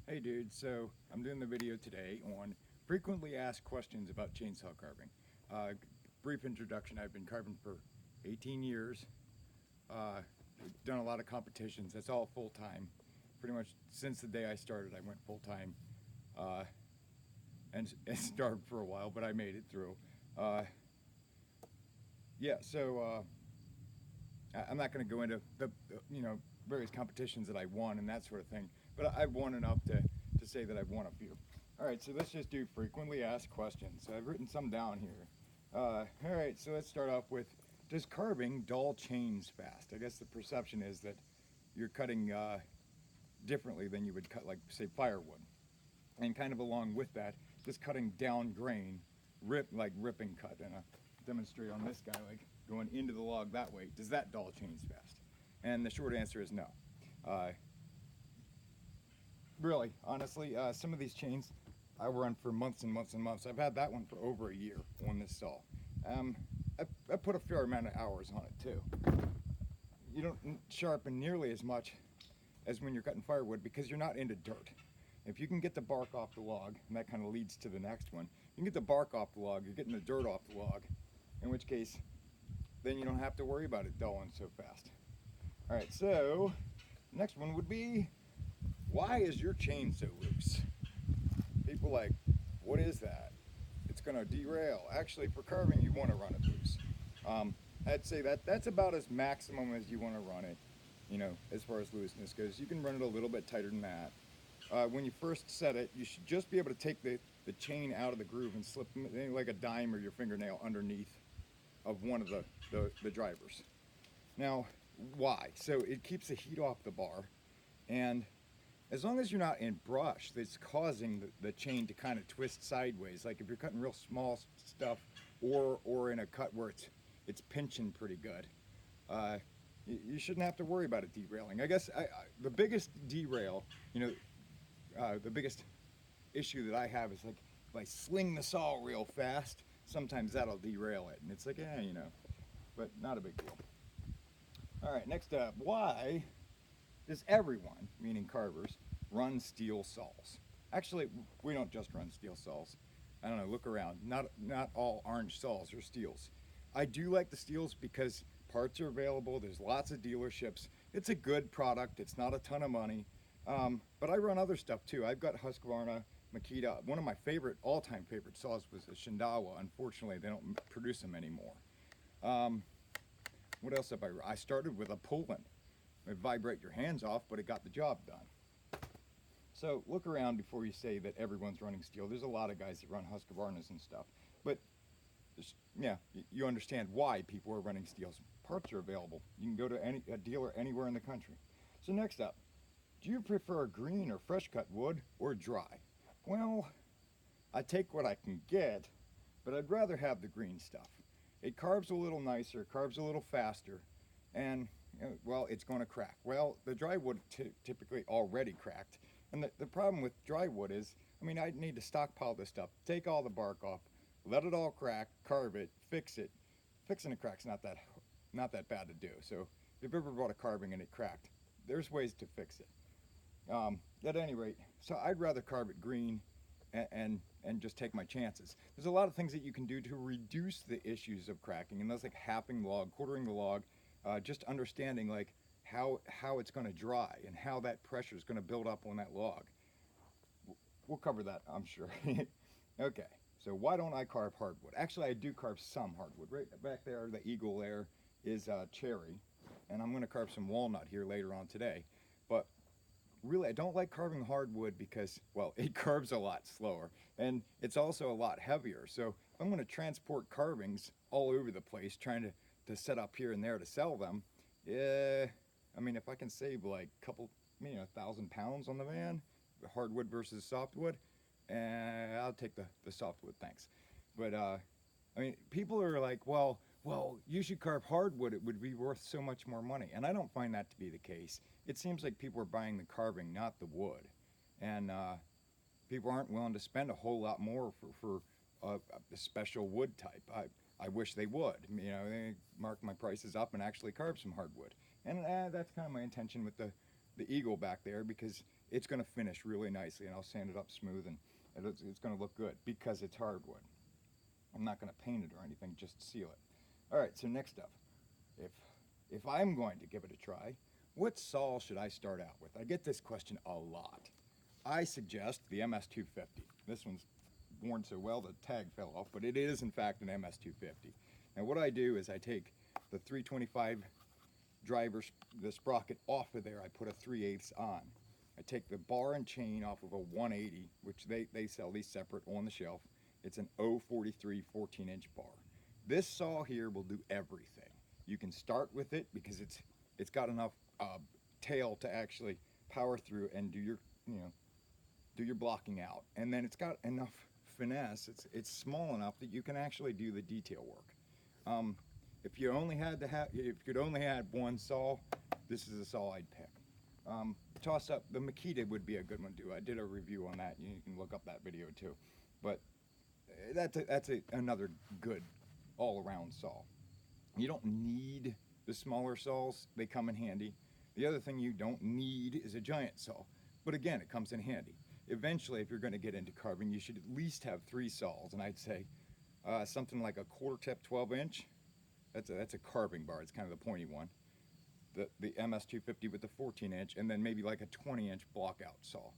Hey dude, so I'm doing the video today on frequently asked questions about chainsaw carving. Brief introduction, I've been carving for 18 years, done a lot of competitions, that's all full time. Pretty much since the day I started I went full time uh, and starved for a while, but I made it through. Uh, yeah, so I'm not going to go into the various competitions that I won and that sort of thing, but I've won enough to say that I've won a few. All right, so let's just do frequently asked questions. So I've written some down here. All right, so let's start off with, does carving dull chains fast? I guess the perception is that you're cutting differently than you would cut, like, say, firewood. And kind of along with that, just cutting down grain, ripping cut, and I'll demonstrate on this guy, like going into the log that way. Does that dull chains fast? And the short answer is no. Uh, Really, honestly, some of these chains I run for months and months and months. I've had that one for over a year on this saw. Um, I put a fair amount of hours on it too. You don't sharpen nearly as much as when you're cutting firewood because you're not into dirt. If you can get the bark off the log, and that kind of leads to the next one, you can get the bark off the log, you're getting the dirt off the log, in which case, then you don't have to worry about it dulling so fast. All right, so next one would be, why is your chain so loose? People like, what is that? It's gonna derail. Actually, for carving, you wanna run it loose. I'd say that's about as maximum as you wanna run it, as far as looseness goes. You can run it a little bit tighter than that. When you first set it, you should just be able to take the chain out of the groove and slip like a dime or your fingernail underneath of one of the drivers. Now, why? So it keeps the heat off the bar, and as long as you're not in brush that's causing the chain to kind of twist sideways, like if you're cutting real small stuff or in a cut where it's pinching pretty good, you shouldn't have to worry about it derailing. I guess the biggest derail, the biggest issue that I have is, like, if I sling the saw real fast, sometimes that'll derail it, and it's like, but not a big deal. All right, next up, why does everyone, meaning carvers, run steel saws? Actually, we don't just run steel saws. I don't know, look around. Not all orange saws are steels. I do like the steels because parts are available, there's lots of dealerships. It's a good product, it's not a ton of money. But I run other stuff too. I've got Husqvarna, Makita. One of my all-time favorite saws was a Shindawa. Unfortunately, they don't produce them anymore. What else have I started with a Pullman. It vibrate your hands off, but it got the job done. So look around before you say that everyone's running steel. There's a lot of guys that run Husqvarnas and stuff, but yeah, you understand why people are running steels. Parts are available. You can go to a dealer anywhere in the country. So next up, do you prefer green or fresh cut wood or dry? Well, I take what I can get, but I'd rather have the green stuff. It carves a little nicer, carves a little faster, and well, it's going to crack. Well, the dry wood typically already cracked, and the problem with dry wood is, I need to stockpile this stuff, take all the bark off, let it all crack, carve it, fix it. Fixing a crack's not that bad to do. So if you've ever bought a carving and it cracked, there's ways to fix it. At any rate, so I'd rather carve it green and just take my chances. There's a lot of things that you can do to reduce the issues of cracking, and that's like halving the log, quartering the log, just understanding like how it's going to dry and how that pressure is going to build up on that log. We'll cover that, I'm sure. Okay, so why don't I carve hardwood? Actually, I do carve some hardwood. Right back there, the eagle there is cherry, and I'm going to carve some walnut here later on today. But really, I don't like carving hardwood because, well, it carves a lot slower, and it's also a lot heavier. So if I'm going to transport carvings all over the place, trying to set up here and there to sell them, if I can save like a couple, 1,000 pounds on the van, hardwood versus softwood, I'll take the softwood, thanks. But people are like, well, you should carve hardwood, it would be worth so much more money. And I don't find that to be the case. It seems like people are buying the carving, not the wood. And people aren't willing to spend a whole lot more for a special wood type. I wish they would. They mark my prices up and actually carve some hardwood. And that's kind of my intention with the Eagle back there because it's going to finish really nicely, and I'll sand it up smooth, and it's going to look good because it's hardwood. I'm not going to paint it or anything, just seal it. All right, so next up, if I'm going to give it a try, what saw should I start out with? I get this question a lot. I suggest the MS-250. This one's worn so well the tag fell off, but it is in fact an MS-250. Now what I do is I take the 325 driver, the sprocket off of there, I put a 3/8 on. I take the bar and chain off of a 180, which they sell these separate on the shelf. It's an 043 14-inch bar. This saw here will do everything. You can start with it because it's got enough tail to actually power through and do your blocking out, and then it's got enough finesse. It's small enough that you can actually do the detail work. If you only had if you could only had one saw, this is a saw I'd pick. Toss up the Makita would be a good one too. I did a review on that. You can look up that video too. But that's another good all-around saw. You don't need the smaller saws. They come in handy. The other thing you don't need is a giant saw. But again, it comes in handy. Eventually, if you're going to get into carving, you should at least have 3 saws. And I'd say something like a 1/4 tip 12-inch. That's a carving bar. It's kind of the pointy one. The MS-250 with the 14-inch, and then maybe like a 20-inch block-out saw.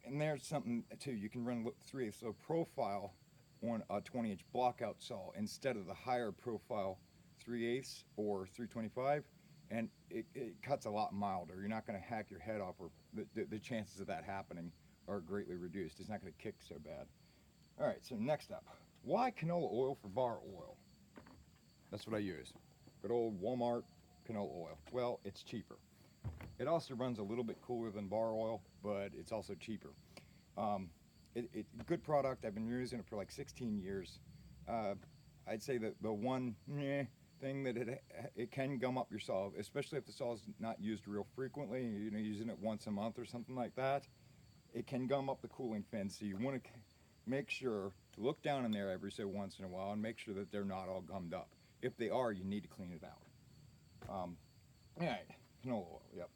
And there's something too. You can run 3/8 so profile on a 20-inch block-out saw instead of the higher profile 3/8 or 325, and it cuts a lot milder. You're not going to hack your head off, or the chances of that happening are greatly reduced. It's not going to kick so bad. All right, so next up, why canola oil for bar oil? That's what I use. Good old Walmart canola oil. Well, it's cheaper. It also runs a little bit cooler than bar oil, but it's also cheaper. Good product. I've been using it for like 16 years. I'd say that the one thing that it can gum up your saw, especially if the saw is not used real frequently, using it once a month or something like that. It can gum up the cooling fins, so you want to make sure to look down in there every so once in a while and make sure that they're not all gummed up. If they are, you need to clean it out. All right, canola oil. Yep.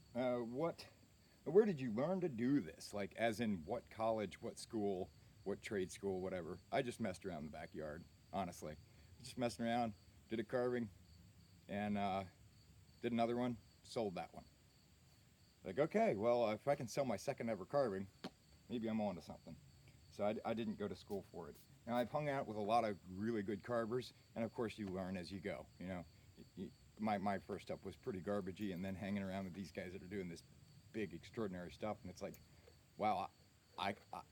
Where did you learn to do this? Like, as in what college, what school, what trade school, whatever. I just messed around in the backyard, honestly. Just messing around, did a carving, and did another one, sold that one. Like, okay, well, if I can sell my second ever carving, maybe I'm on to something. So I didn't go to school for it. Now, I've hung out with a lot of really good carvers, and of course you learn as you go. My first step was pretty garbagey, and then hanging around with these guys that are doing this big, extraordinary stuff, and it's like, wow,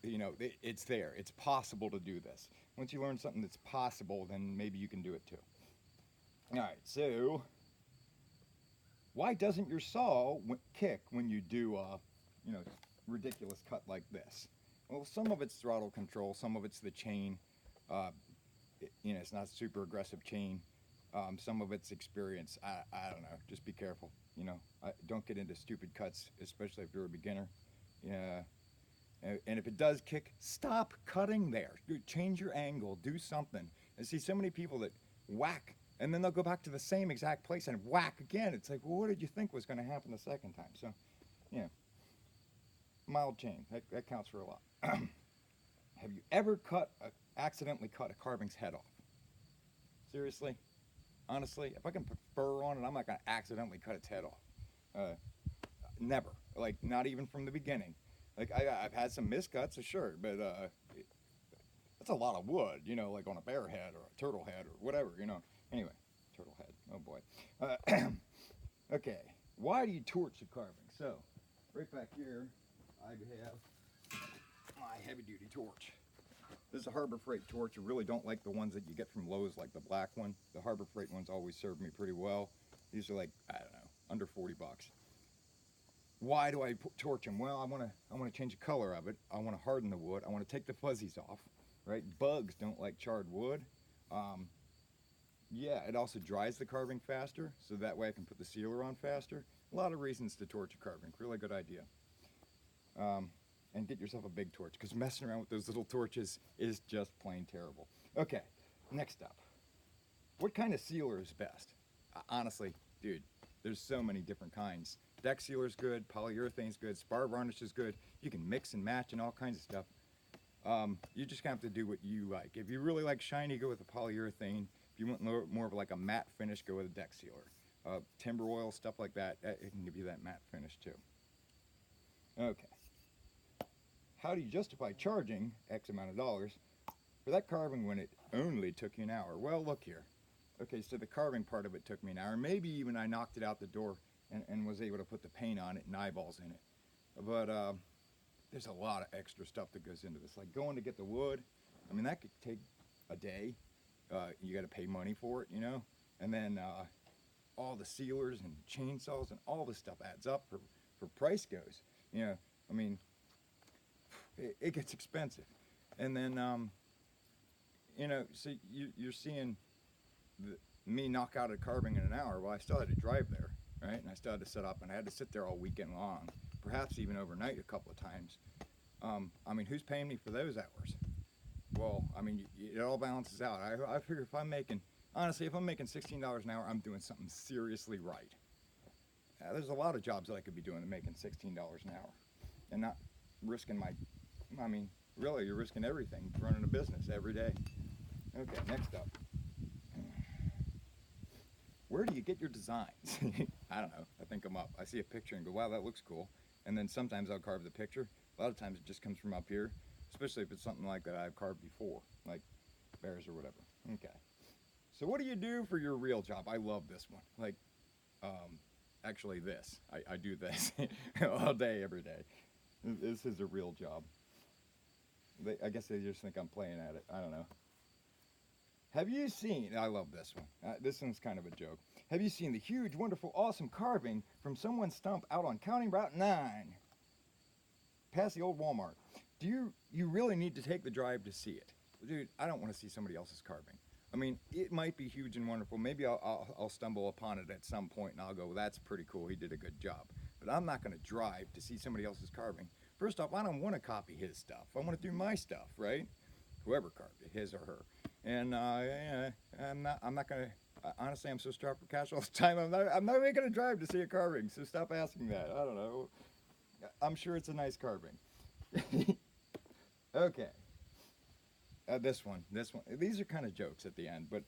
it's there. It's possible to do this. Once you learn something that's possible, then maybe you can do it too. All right, so why doesn't your saw kick when you do a, ridiculous cut like this? Well, some of it's throttle control, some of it's the chain. It's not super aggressive chain. Some of it's experience. I don't know. Just be careful. Don't get into stupid cuts, especially if you're a beginner. And if it does kick, stop cutting there. Change your angle. Do something. And see so many people that whack, and then they'll go back to the same exact place and whack again. It's like, well, what did you think was going to happen the second time? So, mild chain. That counts for a lot. Have you ever accidentally cut a carving's head off? Seriously? Honestly, if I can put fur on it, I'm not going to accidentally cut its head off. Never. Like, not even from the beginning. Like, I've had some miscuts, sure, but that's a lot of wood, like on a bear head or a turtle head or whatever, Anyway, turtle head. Oh, boy. Okay. Why do you torch the carving? So, right back here, I have my heavy-duty torch. This is a Harbor Freight torch. I really don't like the ones that you get from Lowe's, like the black one. The Harbor Freight ones always serve me pretty well. These are like, I don't know, under 40 bucks. Why do I torch them? Well, I want to change the color of it. I want to harden the wood. I want to take the fuzzies off, right? Bugs don't like charred wood. Yeah, it also dries the carving faster, so that way I can put the sealer on faster. A lot of reasons to torch a carving. Really good idea. And get yourself a big torch, because messing around with those little torches is just plain terrible. Okay, next up. What kind of sealer is best? Honestly, dude, There's so many different kinds. Deck sealer's good, polyurethane's good, spar varnish is good. You can mix and match and all kinds of stuff. You just have to do what you like. If you really like shiny, go with a polyurethane. If you want more of like a matte finish, go with a deck sealer. Timber oil, stuff like that, it can give you that matte finish too. Okay. How do you justify charging X amount of dollars for that carving when it only took you an hour? Well, look here. Okay, so the carving part of it took me an hour. Maybe even I knocked it out the door and was able to put the paint on it and eyeballs in it. But there's a lot of extra stuff that goes into this. Like going to get the wood, I mean, that could take a day. You got to pay money for it, you know? And then all the sealers and chainsaws and all this stuff adds up for price goes. You know, I mean, it gets expensive. And then, you know, so you're seeing me knock out a carving in an hour. Well, I still had to drive there, right? And I still had to set up, and I had to sit there all weekend long, perhaps even overnight a couple of times. I mean, who's paying me for those hours? Well, I mean, it all balances out. I figure if I'm making, honestly, if I'm making $16 an hour, I'm doing something seriously right. There's a lot of jobs that I could be doing and making $16 an hour and not risking I mean, really, you're risking everything running a business every day. Okay, next up. Where do you get your designs? I don't know. I think I'm up. I see a picture and go, wow, that looks cool. And then sometimes I'll carve the picture. A lot of times it just comes from up here, especially if it's something like that I've carved before, like bears or whatever. Okay. So what do you do for your real job? I love this one. Like, actually this. I do this all day, every day. This is a real job. I guess they just think I'm playing at it. I don't know. Have you seen, I love this one. This one's kind of a joke. Have you seen the huge, wonderful, awesome carving from someone's stump out on County Route 9? Past the old Walmart. Do you really need to take the drive to see it? Dude, I don't want to see somebody else's carving. I mean, it might be huge and wonderful. Maybe I'll stumble upon it at some point and I'll go, well, that's pretty cool. He did a good job. But I'm not going to drive to see somebody else's carving. First off, I don't want to copy his stuff. I want to do my stuff, right? Whoever carved it, his or her. And yeah, I'm not going to, honestly, I'm so strapped for cash all the time. I'm not even going to drive to see a carving. So stop asking that. I don't know. I'm sure it's a nice carving. Okay. This one. These are kind of jokes at the end, but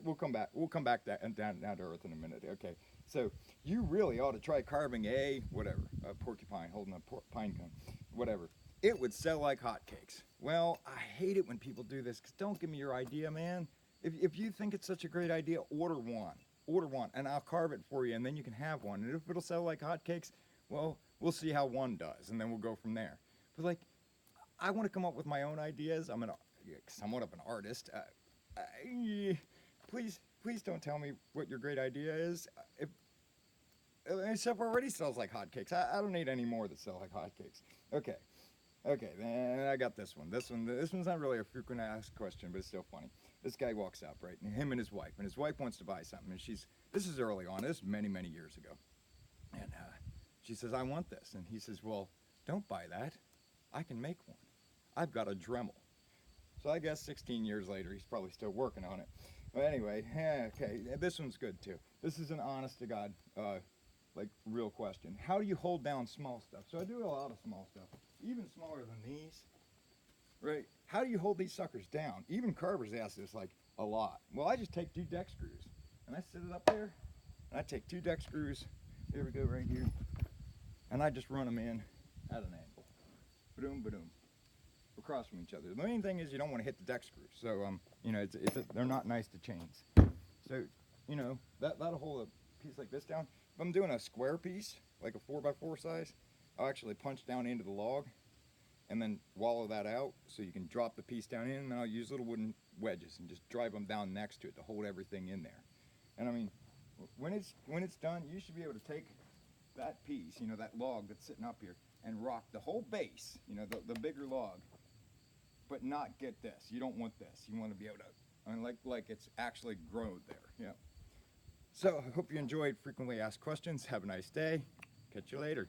we'll come back. We'll come back down to earth in a minute. Okay. So you really ought to try carving a porcupine holding a pine cone, whatever. It would sell like hotcakes. Well, I hate it when people do this, because don't give me your idea, man. If you think it's such a great idea, order one, and I'll carve it for you, and then you can have one. And if it'll sell like hotcakes, well, we'll see how one does, and then we'll go from there. But like, I want to come up with my own ideas. I'm somewhat of an artist. Please don't tell me what your great idea is. If stuff already sells like hotcakes, I don't need any more that sell like hotcakes. Okay, then I got this one. This one's not really a frequent asked question, but it's still funny. This guy walks up, right, and him and his wife wants to buy something, and this is early on, this is many, many years ago, and she says, I want this, and he says, well, don't buy that. I can make one. I've got a Dremel. So I guess 16 years later, he's probably still working on it. But anyway, okay, this one's good too. This is an honest to God, like real question. How do you hold down small stuff? So I do a lot of small stuff, even smaller than these, right? How do you hold these suckers down? Even carvers ask this like a lot. Well, I just take 2 deck screws and I sit it up there and I take 2 deck screws. Here we go, right here. And I just run them in at an angle. Ba-doom, ba-doom. Across from each other. The main thing is you don't want to hit the deck screws. So, you know, they're not nice to chains. So, you know, that'll hold a piece like this down. If I'm doing a square piece, like a 4x4 size, I'll actually punch down into the log and then wallow that out so you can drop the piece down in, and then I'll use little wooden wedges and just drive them down next to it to hold everything in there. And I mean, when it's done, you should be able to take that piece, you know, that log that's sitting up here, and rock the whole base, you know, the bigger log, but not get this. You don't want this. You want to be able to, I mean, like it's actually grown there. Yeah. So I hope you enjoyed frequently asked questions. Have a nice day. Catch you later.